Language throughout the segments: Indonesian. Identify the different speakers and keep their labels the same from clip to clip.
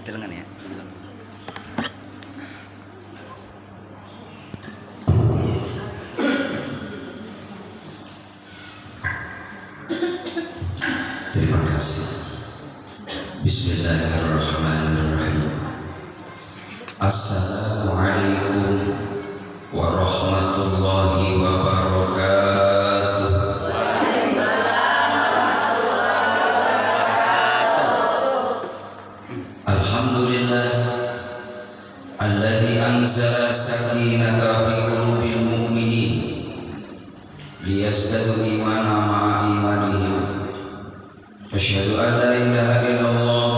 Speaker 1: Telengan ya.
Speaker 2: Terima kasih. Bismillahirrahmanirrahim. Assalamualaikum warahmatullahi wabarakatuh. Alhamdulillah alladzi anzala sakinata fi qulubil mu'minin liyazdadu imanan ma'a imanihim. Asyhadu an la ilaha illallah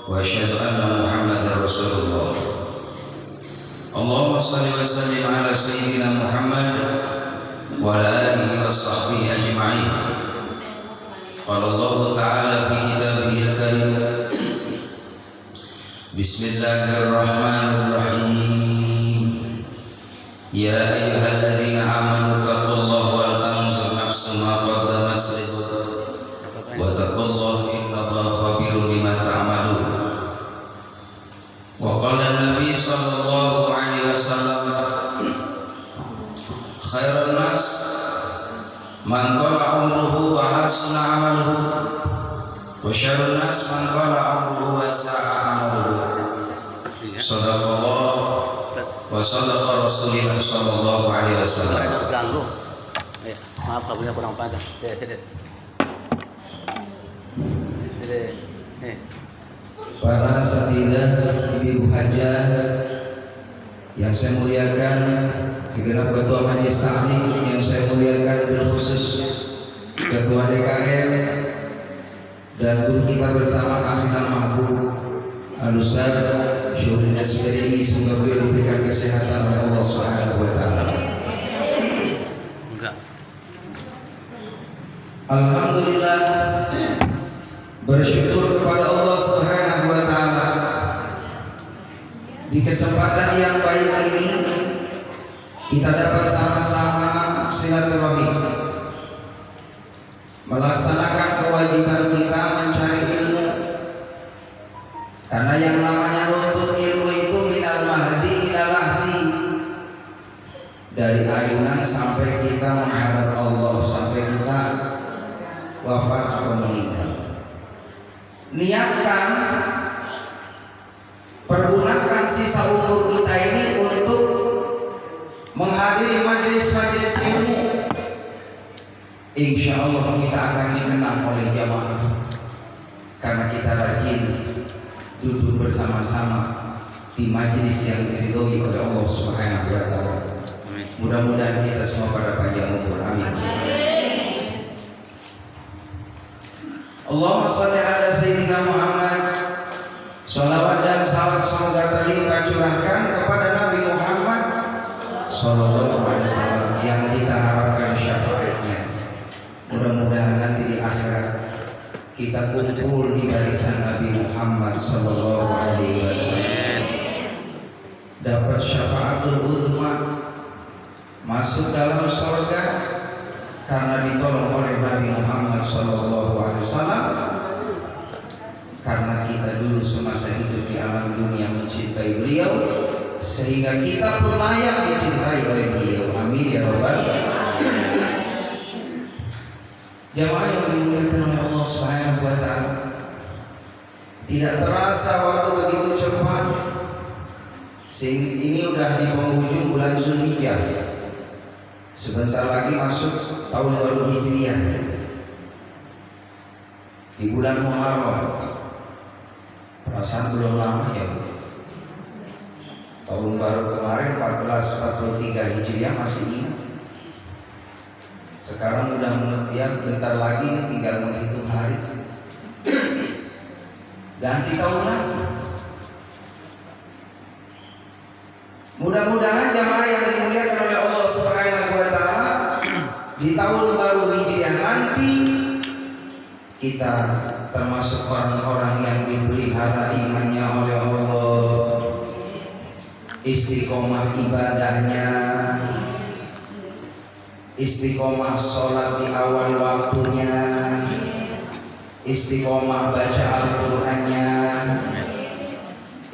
Speaker 2: wa asyhadu anna Muhammadar Rasulullah. Allahumma shalli wa sallim ala sayyidina Muhammad wa ala alihi wa sahbihi ajma'in. Qala Allah ta'ala fi kitabihil karim. Bismillahirrahmanirrahim. Ya ayyuhalladzina amanu taqullaha wal tanzur nafsun ma qaddamat lighad. Wa taqullaha innallaha khabirun bima ta'malun. Wa qala an-nabi sallallahu alaihi wasallam, khairun nas man tala umruhu wa hasuna amaluhu wa syarrun nas man tala umruhu wa sa'a amaluhu. Sadaqallah wa sadaqa Rasulullah sallallahu alaihi wasallam.
Speaker 1: Ganggu. Maaf kabelnya kurang panjang.
Speaker 2: Para asatidzah, ibu hajah yang saya muliakan, segenap ketua majelis taklim yang saya muliakan, bil khusus ketua DKM dan guru kita bersama Akhina Mahbub Al-Ustaz Syuhrin SPDI, semoga beliau diberikan kesehatan oleh Allah Subhanahu wa taala.
Speaker 1: Enggak.
Speaker 2: Alhamdulillah, bersyukur kepada Allah Subhanahu wa taala di kesempatan yang baik ini kita dapat sama-sama silaturahim melaksanakan kewajiban kita mencari ilmu, karena yang namanya nuntut ilmu itu minal mahdi ilal lahdi, dari ayunan sampai kita menghadap Allah, sampai kita wafat atau meninggal. Niatkan, pergunakan sisa umur kita ini untuk menghadiri majelis-majelis ilmu. Insya Allah kita akan dikenal oleh jamaah karena kita rajin duduk bersama-sama di majelis yang diridhoi oleh Allah Subhanahu wa taala. Mudah-mudahan kita semua pada panjang umur. Amin. Allahumma shalli ala sayyidina Muhammad. Shalawat dan salam semoga terlimpah curahkan kepada Nabi Muhammad sallallahu alaihi wasallam yang kita harapkan syafaatnya. Mudah-mudahan nanti di akhirat kita kumpul di barisan Nabi Muhammad sallallahu alaihi wasallam, dapat syafaatul uzma, masuk dalam surga karena ditolong oleh Nabi Muhammad sallallahu alaihi wasallam, karena kita dulu semasa hidup di alam dunia mencintai beliau sehingga kita pun layak dicintai oleh beliau. Amin ya rabbal alamin. Jamaah yang dimuliakan oleh Allah Subhanahu wa taala, tidak terasa waktu begitu cepat. Ini udah di penghujung bulan Zulhijjah. Sebentar lagi masuk tahun baru Hijriah. Di bulan Muharram. Perasaan belum lama ya. Tahun baru kemarin 1443 Hijriah masih ingat. Sekarang udah melihat bentar lagi nih, tinggal menghitung hari. Ganti tahun lagi. Mudah-mudahan jamaah yang dimuliakan oleh Allah Subhanahu wa taala, di tahun baru Hijriah nanti kita termasuk orang-orang yang dipelihara imannya oleh Allah, istiqomah ibadahnya, istiqomah sholat di awal waktunya, istiqomah baca Al-Qur'annya,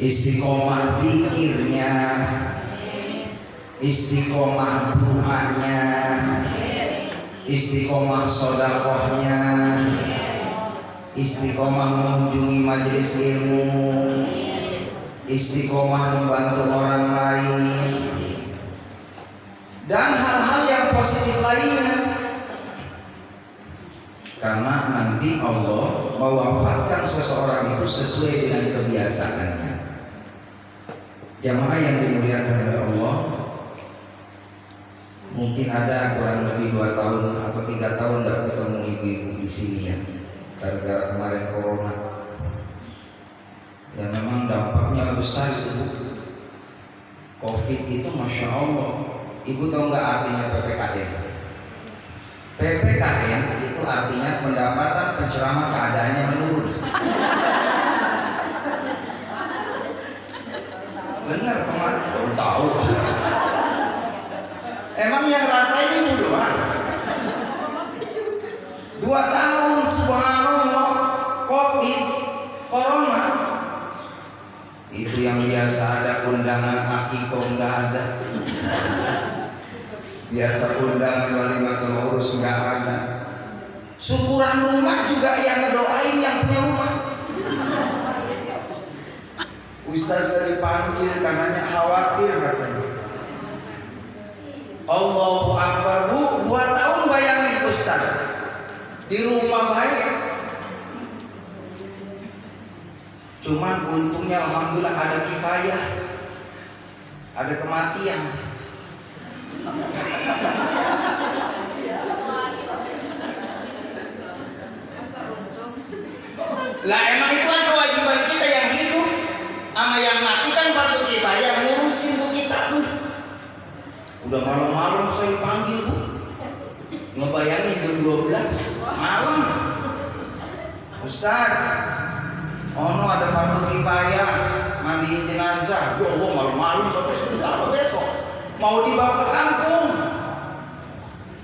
Speaker 2: istiqomah zikirnya, istiqomah doanya, istiqomah sedekahnya, istiqomah mengunjungi majelis ilmu, istiqomah membantu orang lain, dan hal-hal yang positif lainnya. Karena nanti Allah mewafatkan seseorang itu sesuai dengan kebiasaannya. Jamaah yang dimuliakan oleh Allah, mungkin ada kurang lebih 2 tahun atau 3 tahun tidak ketemu ibu-ibu di sini ya, gara-gara kemarin corona. Ya memang dampaknya besar itu. Covid itu masya Allah. Ibu tahu nggak artinya PPKM? PPKM itu artinya pendapatan penceramah keadaannya menurun. Benar kemarin baru tahu. Emang yang rasain ibu doang? 2 tahun subhanallah Covid, corona. Itu yang biasa ada undangan akikoh nggak ada. Biasa undangan walimatul urus nggak ada. Syukuran rumah juga yang ngedoain yang punya rumah. Ustaz dipanggil karenanya khawatir katanya. Allahu Akbar bu, 2 tahun bayangin Ustaz di rumah banyak. Cuman untungnya alhamdulillah ada kifayah, ada kematian. Lah emang itu kan kewajiban kita yang hidup, sama yang mati kan fardu kifayah ngurusin bu kita tuh. Udah malam-malam saya panggil bu, ngebayangin jam 12 malam. Ustaz, ono ada fardu kifayah mandiin jenazah. Ya Allah malam-malam apa besok mau dibawa ke kampung.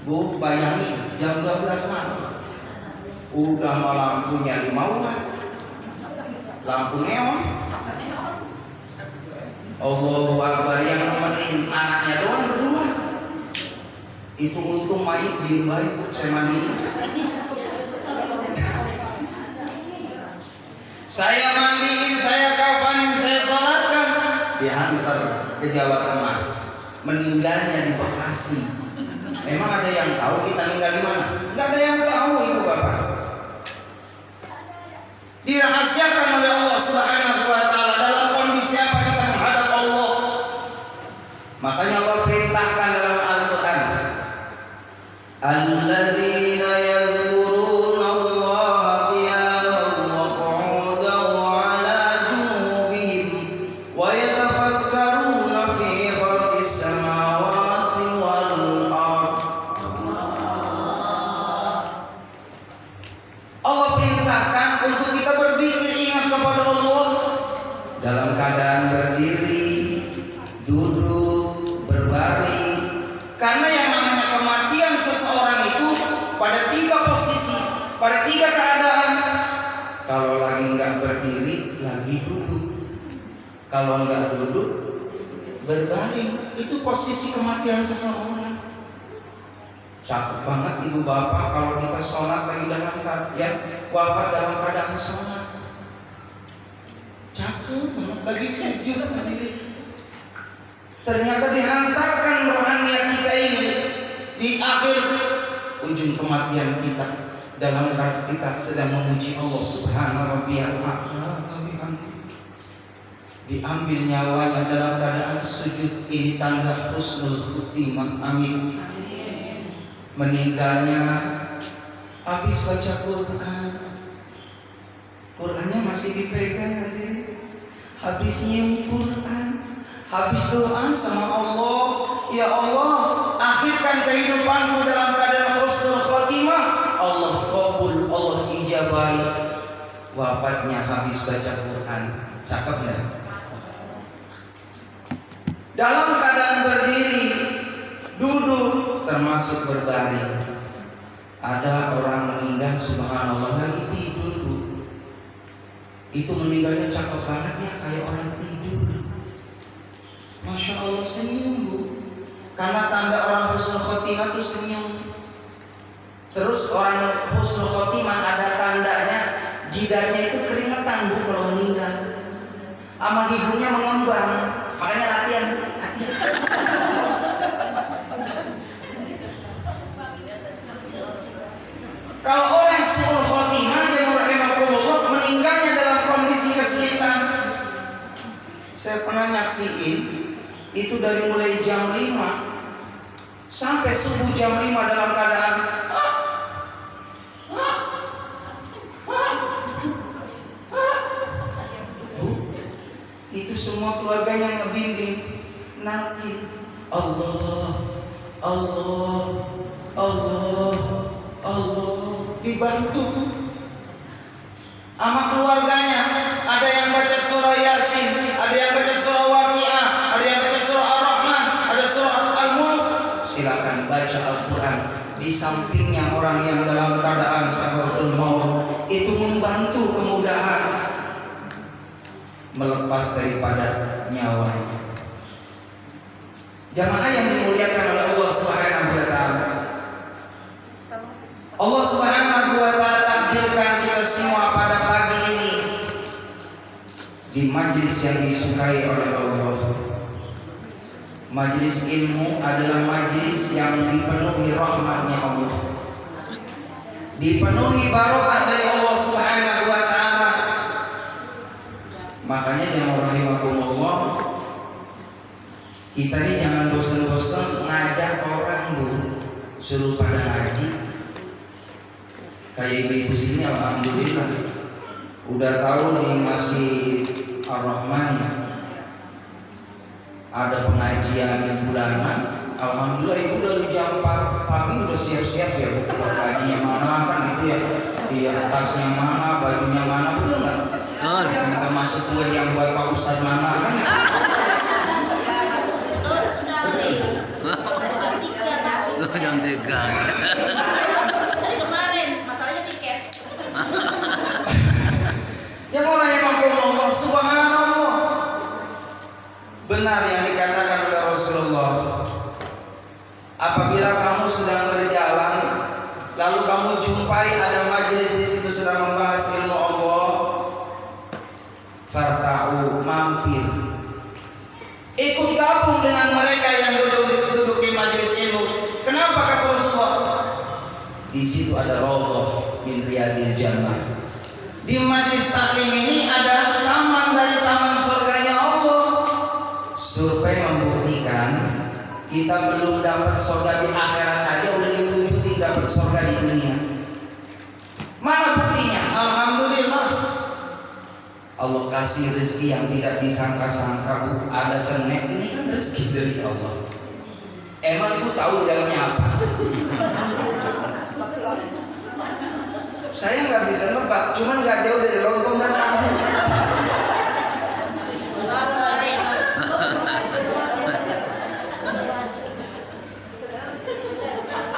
Speaker 2: Bu bayangin jam 12 malam. Udah mau lampunya 5 watt, lampu neon. Allahu Akbar, yang nemenin anaknya doang berdua. Itu untung mayit diem baik, saya mandiin. Saya mandiin, saya kafanin, saya sholatkan, dihantar ke Jawa Tengah. Meninggalnya di Bekasi. Memang ada yang tahu kita tinggal di mana? Nggak ada yang tahu ibu bapak. Dirahasiakan oleh Allah Subhanahu wa taala. Dalam kondisi apa kita menghadap Allah? Makanya Allah perintahkan dalam Al-Qur'an, alladzina yadhkuruna Allaha qiyaman wa qu'udan wa 'ala junubihim wa yatafakkaruna fi khalqis samawati wal ardh. Allah perintahkan untuk kita berzikir, ingat kepada Allah dalam keadaan berdiri, duduk, berbaring. Karena yang namanya kematian seseorang itu pada 3 posisi, pada 3 keadaan. Kalau lagi nggak berdiri, lagi duduk. Kalau nggak duduk, berbaring. Itu posisi kematian seseorang. Cakep banget ibu bapak kalau kita sholat lagi dalam ya wafat dalam keadaan sholat. Cakep banget lagi sujud berdiri. Ternyata dihantarkan rohaniat kita ini di akhir ujung kematian kita dalam keadaan kita sedang memuji Allah Subhanahu wa ta'ala. Diambil nyawanya dalam keadaan sujud. Ini tanda husnul khutimah. Amin. Meninggalnya habis baca Quran, Qurannya masih dipegang nanti. Habis nyium Quran, habis doa sama Allah, ya Allah, akhirkan kehidupanku dalam keadaan husnul khotimah. Allah kabul, Allah ijabai. Wafatnya habis baca Quran. Cakep enggak? Dalam keadaan berdiri, duduk, termasuk berbaring. Ada orang meninggal subhanallah lagi tidur bu. Itu meninggalnya cakep banget ya, kayak orang tidur. Masya Allah, senyum Bu. Karena tanda orang husnul khotimah itu senyum. Terus orang husnul khotimah ada tandanya, jidatnya itu keringetan Bu kalau meninggal. Sama hidungnya mengembang. Makanya latihan Bu, latihan. Kalau orang suul khotimah yang rahimakumullah meninggalnya dalam kondisi kesulitan. Saya pernah nyaksiin itu dari mulai jam 5 sampai subuh jam 5 dalam keadaan itu semua keluarganya ngebimbing, nakil, Allah, Allah, Allah, Allah, dibantu tuh sama keluarganya. Ada yang baca surah Yasin, ada yang baca surah Waqiah, ada yang baca surah Ar-Rahman, ada surah Al-Mulk. Silakan baca Al-Quran. Di sampingnya orang yang dalam keadaan sakaratul maut itu membantu kemudahan melepas daripada nyawanya. Jamaah yang dimuliakan oleh Allah Subhanahu wa taala. Allah Subhanahu wa taala takdirkan kita semua pada pagi ini di majlis yang disukai oleh Allah. Majlis ilmu adalah majlis yang dipenuhi rahmatnya Allah, dipenuhi barokah dari Allah Subhanahu wa taala. Makanya yang rahimakumullah, kita ini jangan bosan-bosan ngajak orang dulu, suruh pada ngaji. Kayak ibu-ibu sini alhamdulillah udah tahu di Masjid Ar-Rahman ya, ada pengajian bulanan. Alhamdulillah ibu dari jam 4 pagi udah siap-siap ya, bajunya mana kan gitu ya, di atasnya mana, bajunya mana, betul nggak? Minta masuk kue yang buat Pak Ustadz mana kan?
Speaker 1: Lo jangan tegang.
Speaker 3: Dari kemarin masalahnya tiket.
Speaker 2: Yang orang yang Allah subhanallah, benar yang dikatakan oleh Rasulullah. Apabila kamu sedang berjalan, lalu kamu jumpai ada majelis di situ sedang membahas ilmu Allah, farta'u, mampir, ikut gabung dengan mereka yang duduk di majelis ilmu. Kenapa kata Rasulullah? Di situ ada raudhah min riyadil jannah. Di majelis taklim ini ada taman dari taman surganya Allah. Survei membuktikan kita belum dapat surga di akhirat aja udah diwujudin dapat surga di dunia. Mana buktinya? Alhamdulillah. Allah kasih rezeki yang tidak disangka-sangka. Ada senek, ini kan rezeki dari Allah. Emang ibu tahu dalamnya apa? Saya nggak bisa nebak, cuman nggak jauh dari lontong dan tahu.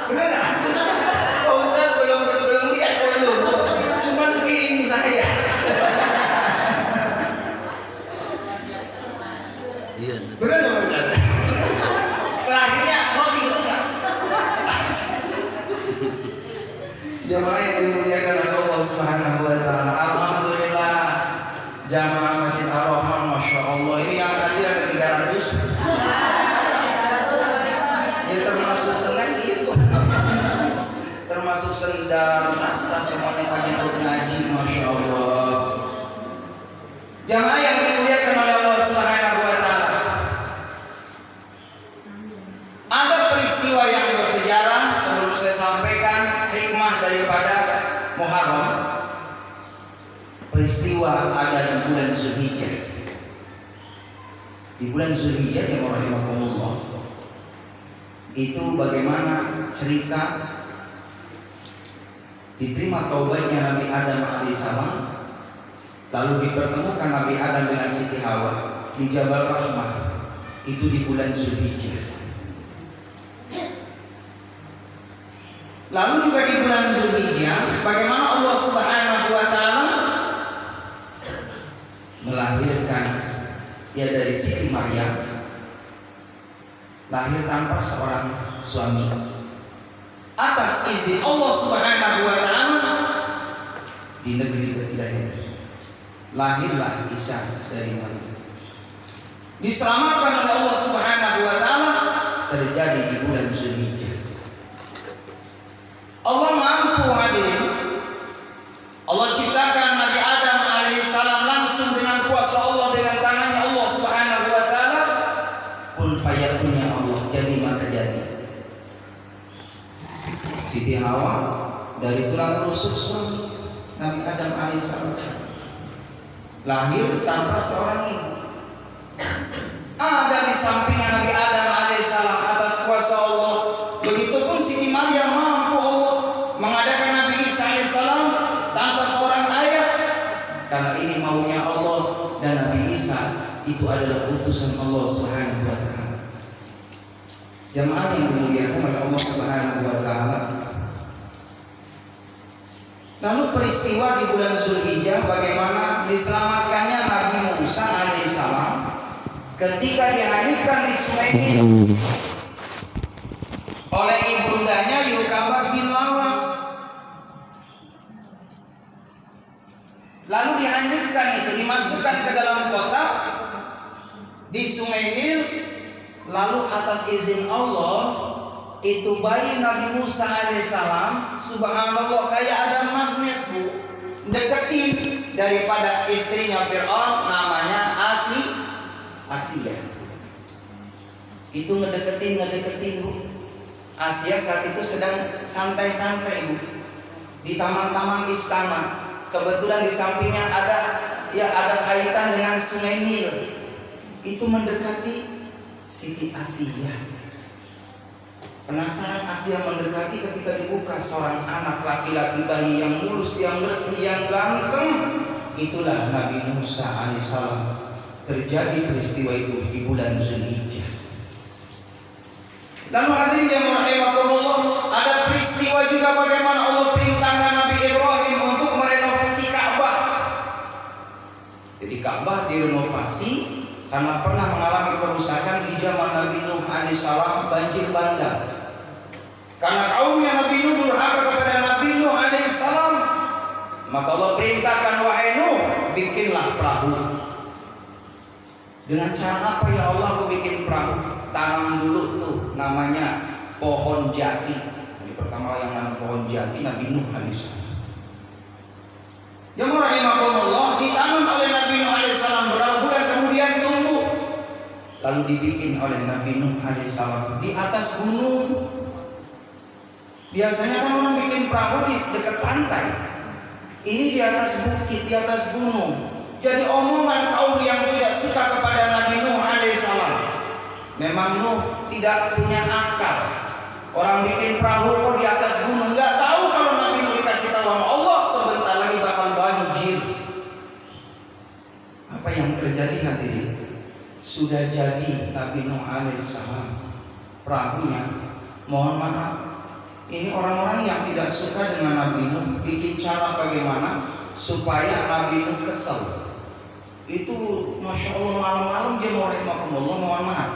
Speaker 2: Benar nggak? Pak Ustadz belum lihat dulu, cuman feeling saya.
Speaker 1: Iya.
Speaker 2: Benar nggak Pak Ustadz? Terakhirnya roti betul nggak? Jamaah yang dimuliakan oleh Allah Subhanahu wa taala. Alhamdulillah jamaah Masjid Ar-Rahman, masya Allah, ini yang tadi ada 300. Ya termasuk snack itu, termasuk sendal, nastas, semuanya pada untuk ngaji, masya Allah. Jamaah yang dimuliakan oleh Allah Subhanahu wa taala. Ada peristiwa yang bersejarah sebelum saya sampaikan hikmah daripada Muharram. Peristiwa ada di bulan Zulhijjah. Di bulan Zulhijjah yang rahimakumullah, itu bagaimana cerita diterima taubatnya Nabi Adam alaihissalam, lalu dipertemukan Nabi Adam dengan Siti Hawa di Jabal Rahmah, itu di bulan Zulhijjah. Lalu juga di bulan Zulhijjah, bagaimana Allah Subhanahu wa taala melahirkan ya dari Siti Maryam, lahir tanpa seorang suami atas izin Allah Subhanahu wa taala di negeri Betlehem. Lahirlah Isa dari Maryam. Diselamatkan oleh Allah Subhanahu wa taala terjadi di bulan Zulhijjah. Allah mampu hadirin. Allah ciptakan Nabi Adam alaihissalam langsung dengan kuasa Allah, dengan tangannya Allah Subhanahu wa taala. Kun fayakunnya Allah, jadi maka jadi. Siti Hawa dari tulang rusuk suami Nabi Adam alaihissalam, lahir tanpa seorang ibu. Ada di sampingnya Nabi Adam alaihissalam atas kuasa Allah. Begitupun Siti Maryam mampu Allah mengadakan Nabi Isa alaihissalam tanpa seorang ayah, karena ini maunya Allah, dan Nabi Isa itu adalah utusan Allah Subhanahu wa taala. Jamaah yang dimuliakan oleh Allah Subhanahu wa taala. Lalu peristiwa di bulan Zulhijjah bagaimana diselamatkannya Nabi Musa alaihissalam ketika dihanyutkan di sungai Nil oleh ibundanya Yukabah bin Lawa. Lalu dihanyutkan itu, dimasukkan ke dalam kota di sungai Nil. Lalu atas izin Allah itu bayi Nabi Musa alaihissalam, subhanallah, kayak ada magnet bu, deketin daripada istrinya Fir'aun namanya Asia. Itu ngedeketin bu. Asia saat itu sedang santai-santai bu di taman-taman istana. Kebetulan di sampingnya ada kaitan dengan sungai Nil. Itu mendekati Siti Asia. Penasaran Asia mendekati, ketika dibuka seorang anak laki-laki bayi yang mulus, yang bersih, yang ganteng. Itulah Nabi Musa alaihissalam. Terjadi peristiwa itu di bulan Zulhijjah. Lalu hadirin yang rahimakumullah, ada peristiwa juga bagaimana Allah perintahkan Nabi Ibrahim untuk merenovasi Ka'bah. Jadi Ka'bah direnovasi karena pernah mengalami kerusakan di zaman Nabi Nuh alaihissalam, banjir bandang. Karena kaumnya Nabi Nuh durhaka kepada Nabi Nuh alaihissalam, maka Allah perintahkan, wahai Nuh, bikinlah perahu. Dengan cara apa ya Allah aku bikin perahu? Tanam dulu tuh namanya pohon jati. Ini pertama yang nanam pohon jati Nabi Nuh alaihissalam. Yang rahimahullah, ditanam oleh Nabi Nuh alaihissalam, berapa bulan kemudian tumbuh. Lalu dibikin oleh Nabi Nuh alaihissalam di atas gunung. Biasanya kan orang bikin perahu di dekat pantai. Ini di atas bukit, di atas gunung. Jadi omongan kaum yang tidak suka kepada Nabi Nuh alaihissalam. Memang Nuh tidak punya akal. Orang bikin perahu kok di atas gunung, nggak tahu kalau Nabi Nuh dikasih tahu sama Allah sebentar lagi bakal banjir. Apa yang terjadi hadirin? Sudah jadi Nabi Nuh alaihissalam perahunya. Mohon maaf, ini orang-orang yang tidak suka dengan Nabi Nuh bikin cara bagaimana supaya Nabi Nuh kesel. Itu masya Allah, malam-malam dia mau rahimahumullah, mohon maaf,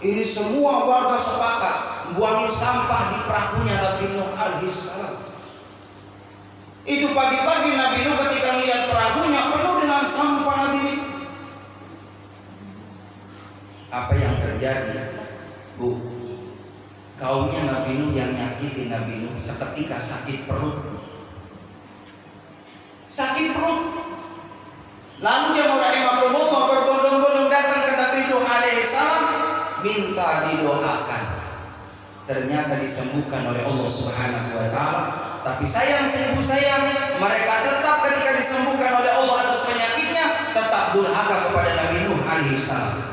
Speaker 2: ini semua warga sepakat buangin sampah di perahunya Nabi Nuh alaihissalam. Itu pagi-pagi Nabi Nuh ketika melihat perahunya penuh dengan sampah hadirin. Apa yang terjadi bu? Kaumnya Nabi Nuh yang nyakitin Nabi Nuh seketika sakit perut. Lalu dia rahimahullah berbondong-bondong datang ke Nabi Nuh alaihissalam, minta didoakan. Ternyata disembuhkan oleh Allah Subhanahu wa taala. Tapi sayang seribu sayang, mereka tetap ketika disembuhkan oleh Allah atas penyakitnya tetap durhaka kepada Nabi Nuh alaihissalam.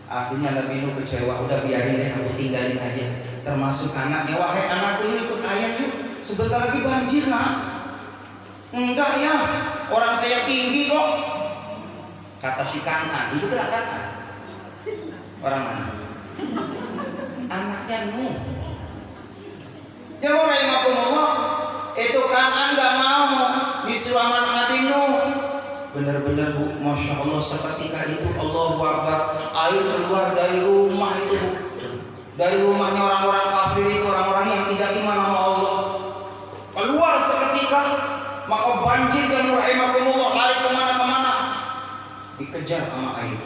Speaker 2: Akhirnya Nabi Nuh kecewa, udah biarin deh, aku tinggalin aja. Termasuk anaknya, wahai anakku ini ikut ayah yuk, sebentar lagi banjir nak. Enggak ya, orang saya tinggi kok. Kata si Kan'an, itu benar Kan'an. Orang mana? Anaknya Nuh. Jangan rahimahumullah, itu Kan'an gak mau disuruh anak Nabi Nuh. benar-benar Bu, Masya Allah, seketika itu Allahu Akbar, air keluar dari rumah itu Bu. Dari rumahnya orang-orang kafir itu, orang-orang yang tidak iman sama Allah, keluar seketika, maka banjir dan rahimakumullah lari kemana-kemana, dikejar sama air.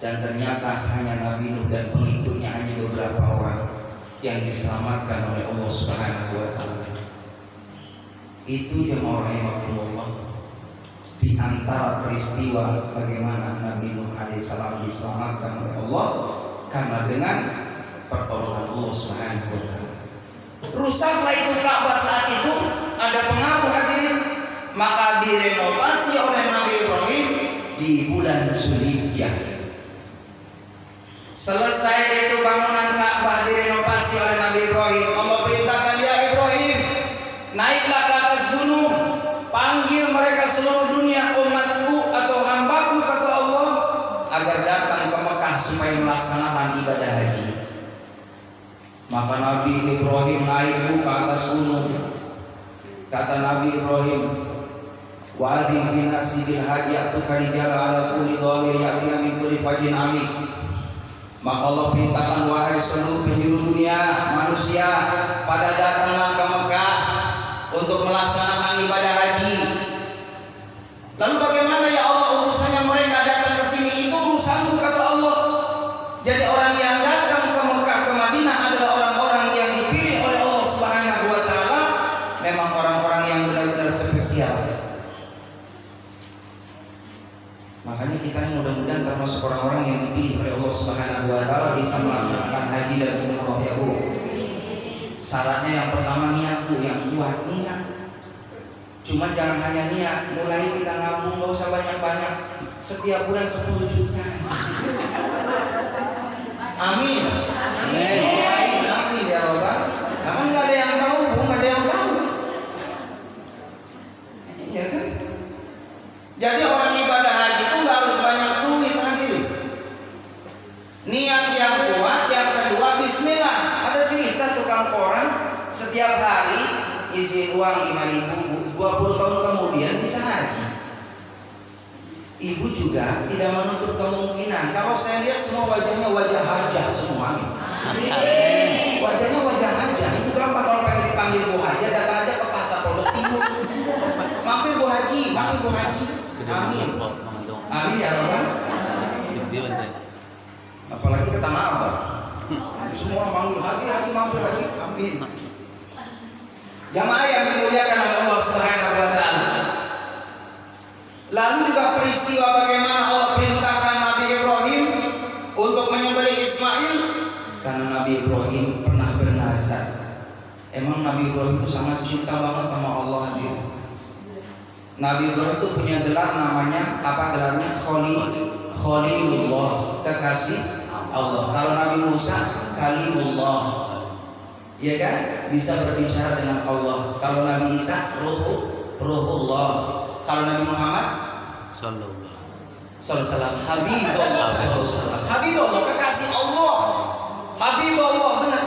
Speaker 2: Dan ternyata hanya Nabi Nuh dan pengikutnya, hanya beberapa orang yang diselamatkan oleh Allah Subhanahu wa Ta'ala. Itu jemaah rahimakumullah, di antara peristiwa bagaimana Nabi Nuh alaihissalam diselamatkan oleh Allah karena dengan pertolongan Allah Subhanahu wa Ta'ala. Rusaklah itu Ka'bah saat itu, ada pengaruh hadirin, maka direnovasi oleh Nabi Ibrahim di bulan Zulhijjah. Selesai itu bangunan Ka'bah direnovasi oleh Nabi Ibrahim, Allah perintahkan, ya Ibrahim, naiklah ke atas gunung, panggil mereka seluruh dunia, umatku atau hambaku kata Allah, agar datang ke Mekah supaya melaksanakan ibadah haji. Maka Nabi Ibrahim naik ke atas gunung. Kata Nabi Ibrahim, wa'adhin fi nasi bil haji atuka rijal ala kulli dhahir ya'tina min kulli fajin amik. Maka Allah perintahkan, wahai seluruh penjuru dunia manusia, pada datanglah ke Mekah untuk melaksanakan ibadah haji. Lalu bagaimana ya Allah urusannya mereka datang ke sini? Itu urusanku kata Allah. Jadi orang yang datang ke Mekah, ke Madinah adalah orang-orang yang dipilih oleh Allah Subhanahu wa Ta'ala. Memang orang-orang yang benar-benar spesial. Makanya kita mudah-mudahan termasuk orang-orang yang dipilih oleh Allah Subhanahu wa Ta'ala bisa melaksanakan haji dan umrah ya Bu. Syaratnya yang pertama niat Bu, yang kuat niat. Cuma jangan hanya niat, mulai kita nabung, gak usah banyak-banyak. Setiap bulan 10 juta. Amin. Amin. Amin ya Rabbal. Nah, kan gak ada yang tahu Bu, gak ada yang tahu. Iya kan? Jadi orang ibadah haji itu gak harus banyak duit hadirin. Niat yang kuat, yang kedua bismillah. Ada cerita tukang koran setiap hari isi uang 5.000, 20 tahun kemudian bisa haji. Ibu juga tidak menutup kemungkinan. Kalau saya lihat semua wajahnya wajah hajah semua. Wajahnya wajah hajah. Ibu gampang kalau pengen dipanggil Bu Hajah, datang aja ke pasar Pondok Timur. Mampir Bu Haji, mampir Bu Haji. Amin. Amin ya Rabbal. Apalagi ke Tanah Abang. Semua orang panggil haji, haji mampir haji. Amin. Jamaah yang dimuliakan oleh Allah Subhanahu wa Ta'ala. Lalu juga peristiwa bagaimana Allah perintahkan Nabi Ibrahim untuk menyembelih Ismail karena Nabi Ibrahim pernah bernazar. Emang Nabi Ibrahim itu sangat cinta banget sama Allah dia. Nabi Ibrahim itu punya gelar namanya apa gelarnya? Khalilullah, kekasih Allah. Kalau Nabi Musa Kalimullah, ya kan? Bisa berbicara dengan Allah. Kalau Nabi Isa Ruhullah. Kalau Nabi Muhammad Sallallahu Habibullah Sallallahu Habibullah, kekasih Allah. Habibullah, benar.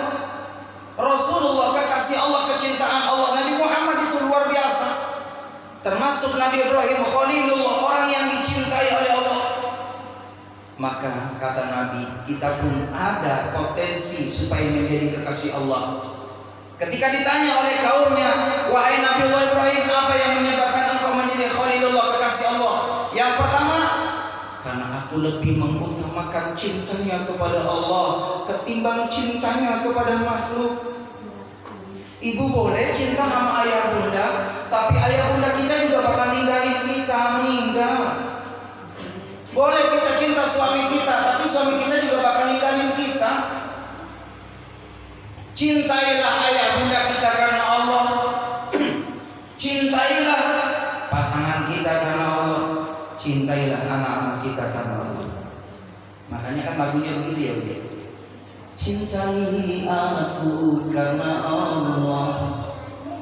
Speaker 2: Rasulullah, kekasih Allah, kecintaan Allah. Nabi Muhammad itu luar biasa. Termasuk Nabi Ibrahim Khalilullah, orang yang dicintai oleh Allah. Maka kata Nabi, kita pun ada potensi supaya menjadi kekasih Allah. Ketika ditanya oleh kaumnya, wahai Nabi Ibrahim, apa yang menyebabkan engkau menjadi Khalilullah, kekasih Allah? Yang pertama, karena aku lebih mengutamakan cintanya kepada Allah ketimbang cintanya kepada makhluk. Ibu boleh cinta sama ayah bunda, tapi ayah bunda kita juga bakal ninggalin kita, meninggal. Boleh kita cinta suami kita, tapi suami kita juga bakal ninggalin kita. Cintailah ayah bunda kita karena Allah. Cintailah pasangan kita karena Allah. Cintailah anak-anak kita karena Allah. Makanya kan lagunya begitu ya, Bu. Cintai aku karena Allah,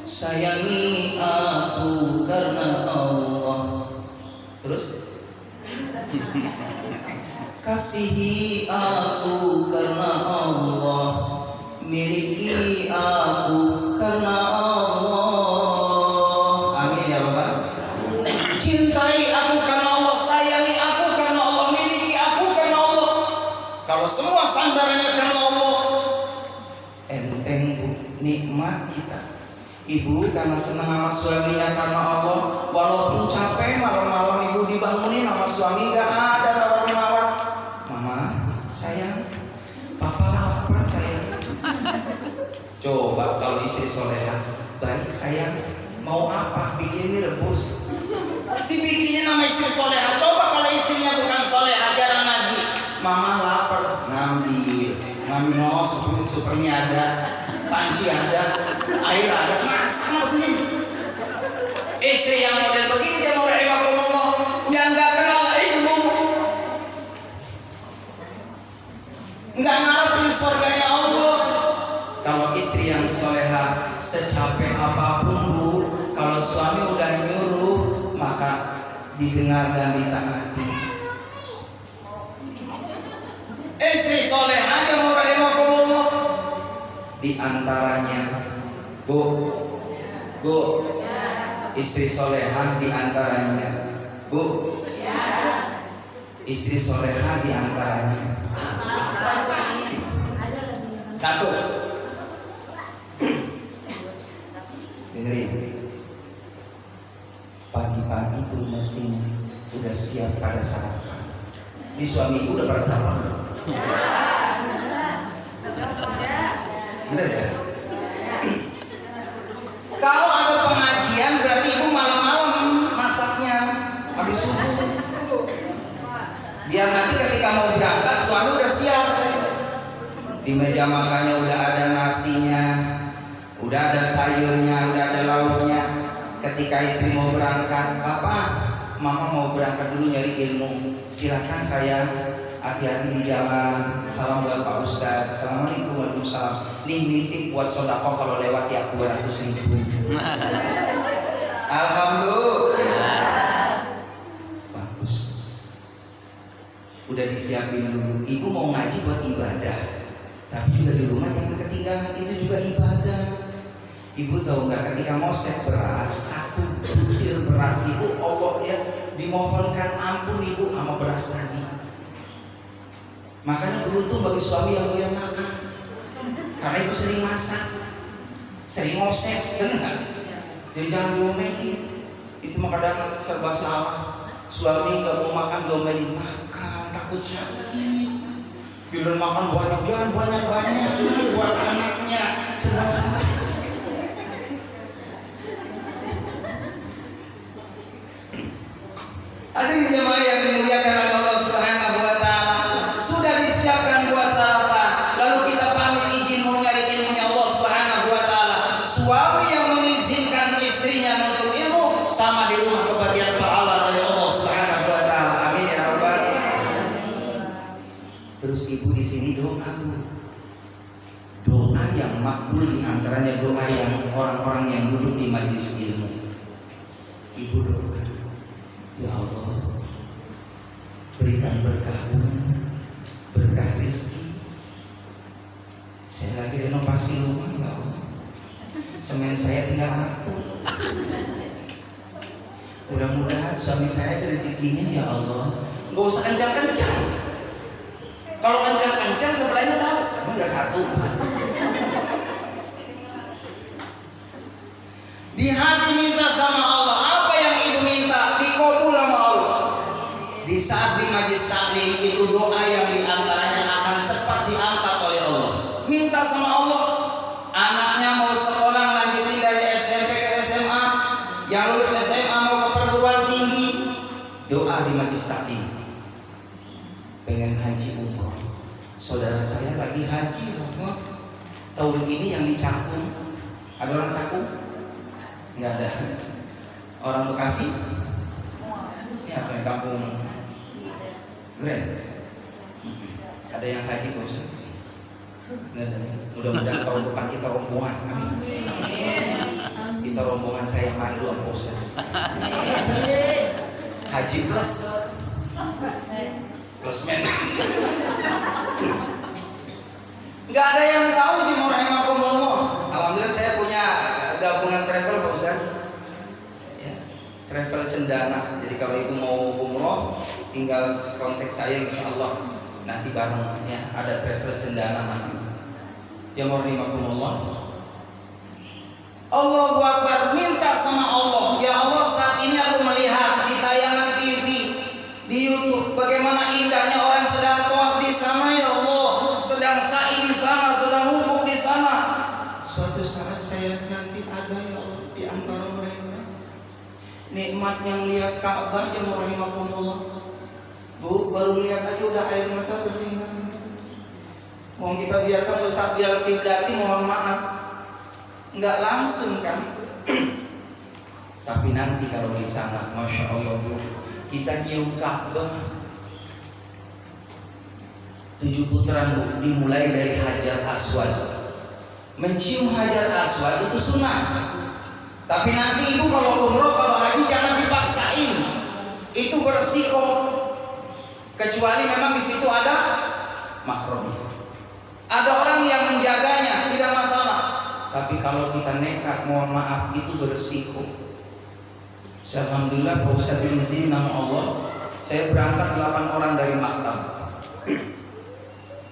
Speaker 2: sayangi aku karena Allah. Terus kasihi aku karena Allah, miliki aku karena Allah. Amin ya Rabbal. Cintai aku semua sandarannya karena Allah, enteng Bu, nikmat kita. Ibu karena senang sama suaminya karena Allah, walaupun capek malam-malam ibu dibangunin sama suami, gak ada tawar-menawar. Mama, sayang, papa lapar sayang. Coba kalau istri soleha, baik sayang, mau apa? Bikin mie rebus. Dibikinin nama istri soleha. Coba kalau istrinya bukan soleha, jarang lagi. Mama lapar, ngambil no, supernya ada, panci ada, air ada, masak sendiri. Istri yang model begini dia mau rahimahullah, yang gak kenal ilmu, nggak ngarepin surganya Allah. Kalau istri yang soleha, secapek apapun Bu, kalau suami udah nyuruh, maka didengar dan ditaati. Istri soleha yang mau rahimahullah, di antaranya Bu, istri soleha di antaranya Bu, istri soleha di antaranya satu, dengerin, pagi-pagi tuh mestinya udah siap pada sarapan. Di suamiku udah pada sarapan. Bener ya? Kalau ada pengajian berarti ibu malam-malam masaknya habis subuh. Biar nanti ketika mau berangkat suami udah siap. Di meja makannya udah ada nasinya, udah ada sayurnya, udah ada lauknya. Ketika istri mau berangkat, Papa, Mama mau berangkat dulu nyari ilmu. Silakan sayang, hati-hati di jalan. Salam buat Pak Ustadz. Assalamualaikum warahmatullahi wabarakatuh. Nih nitip buat sodako kalau lewat ya 200.000. Alhamdulillah. Bagus. Udah disiapin dulu. Ibu mau ngaji buat ibadah, tapi juga di rumah jangan ketinggalan, itu juga ibadah. Ibu tahu nggak, ketika ngosek beras, satu butir beras itu Allah ya dimohonkan ampun ibu sama beras tadi. Makanya beruntung bagi suami yang doyan makan, karena ibu sering masak, sering ngosek, benar? Dan jangan diomelin, itu mah kadang serba salah. Suami nggak mau makan diomelin, makan takut sakit. Giliran makan banyak, jangan banyak-banyak buat anaknya. Serba salah. Ada jemaah yang dimuliakan oleh Allah Subhanahu wa taala, sudah disiapkan buat sarapan, lalu kita pamit izin mau nyari ilmunya Allah Subhanahu wa taala. Suami yang mengizinkan istrinya untuk ilmu sama di rumah kebagian pahala dari Allah Subhanahu wa taala. Amin ya rabbal alamin. Terus ibu di sini doa yang makbul, di antaranya doa yang orang-orang yang duduk di majelis ilmu. Ibu doa, ya Allah, berikan berkah umum, berkah rezeki. Saya lagi renovasi rumah, ya Allah. Semen saya tinggal satu. Mudah-mudahan suami saya rezekinya ya Allah. Gak usah kencang-kencang. Kalau kencang-kencang sebelahnya tahu, enggak satu. Di hati minta sama Allah, apa yang ibu minta dikabul sama Allah. Di saat di majelis taklim itu doa yang diantaranya akan cepat diangkat oleh Allah. Minta sama Allah, anaknya mau sekolah lanjutin dari SMP ke SMA, yang lulus SMA mau ke perguruan tinggi, doa di majelis taklim. Pengen haji umroh, saudara saya lagi haji tahun ini yang di Cakung. Ada orang Cakung? Nggak ada. Orang Bekasi? Ya, apa yang kampung Grand? Ada yang haji Pak Ustaz? Nggak ada. Mudah-mudahan tahun depan kita rombongan. Amin. Kita rombongan saya mandu Pak Ustaz. Haji plus men. Nggak ada yang tahu di Rahimahumullah. Alhamdulillah saya punya gabungan travel Pak Ustaz ya, travel cendana. Jadi kalau ibu mau umroh tinggal kontak saya insya Allah. nanti bareng ya, ada travel cendana nanti. Yang rahimakumullah. Allahu Akbar, minta sama Allah, ya Allah saat ini aku melihat di tayangan TV, di YouTube bagaimana indahnya orang sedang tawaf di sana ya Allah, sedang sa'i di sana, sedang wukuf di sana. Suatu saat saya nanti ada ya Allah di antara mereka. Nikmat yang lihat Ka'bah yang rahimakumullah. Bu, baru lihat aja udah air mata berlinang. Mau kita biasa mustaqbil kiblati, mohon maaf, nggak langsung kan. Tapi nanti kalau di sana, masya Allah Bu, kita nyium Ka'bah 7 putaran Bu, dimulai dari Hajar Aswad. Mencium Hajar Aswad itu sunnah. Tapi nanti ibu kalau umroh, kalau haji jangan dipaksain. Itu bersiko. Kecuali memang di situ ada mahramnya. Ada orang yang menjaganya, tidak masalah. Tapi kalau kita nekat, mohon maaf, itu bersiko. Alhamdulillah Pak Ustaz di sini nama Allah, saya berangkat 8 orang dari Maktab.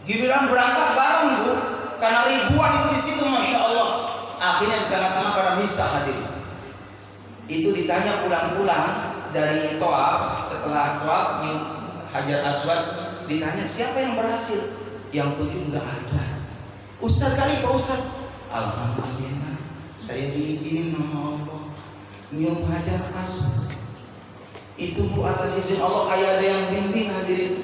Speaker 2: Giliran berangkat bareng Bu, karena ribuan itu di situ, masya Allah. Akhirnya di tengah-tengah pada bisa hadir. Itu ditanya pulang-pulang dari Tawaf, setelah Tawaf Hajar Aswad, ditanya siapa yang berhasil? Yang 7 enggak ada. Ustaz kali Pak Ustaz. Alhamdulillah, saya diizinin nama Allah nyium Hajar Aswad. Itu Bu atas izin Allah, kayak ada yang bimbing hadirin.